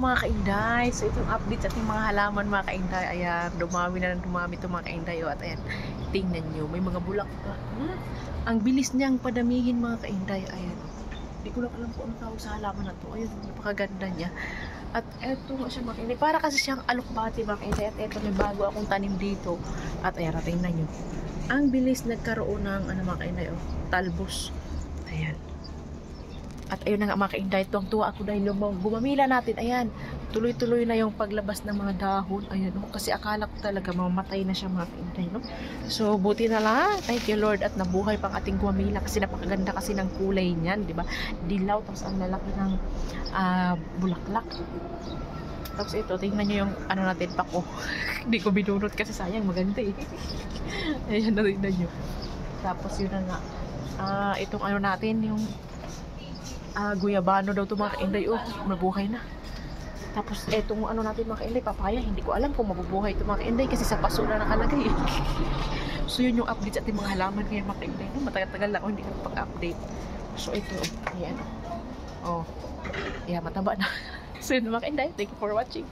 mga kainday. So ito yung update sa ating mga halaman mga kainday. Ayan, dumami na ng dumami ito mga kainday. O, at ayan, tingnan nyo, may mga bulaklak na. Ang bilis niyang padamihin mga kainday. Ayan, hindi ko lang alam kung ano tawag sa halaman na to. Ayun, napakaganda niya. At eto nga siya mga kainday. Para kasi siyang alokbati mga kainday. At eto, may bago akong tanim dito. At ayan, tingnan nyo. Ang bilis nagkaroon ng ano mga kainday, oh, talbos. Ayan. At ayun na nga mga kainday, tuwang-tuwa ako dahil gumamila natin. Ayan, tuloy-tuloy na yung paglabas ng mga dahon. Ayan, no? Kasi akala ko talaga mamatay na siya mga kainday, no? So, buti na lang. Thank you Lord at nabuhay pang ating gumamila kasi napakaganda kasi ng kulay niyan, di ba? Dilaw, tapos ang lalaki ng bulaklak. Tapos ito, tingnan nyo yung ano natin, pako. Hindi ko binunot kasi sayang, maganda eh. Ayan, tingnan nyo. Tapos yun na nga. Itong ano natin, yung guyabano daw ito mga kainday. Oh, mabuhay na. Tapos etong ano natin mga kainday, papaya. Hindi ko alam kung mabubuhay ito mga kainday kasi sa paso na nakalagay. So yun yung update sa ating mga halaman ngayon mga kainday. No? Matagal-tagal lang ako hindi ka pag-update. So ito, ayan. Oh, yeah, mataba na. So yun mga kainday, thank you for watching.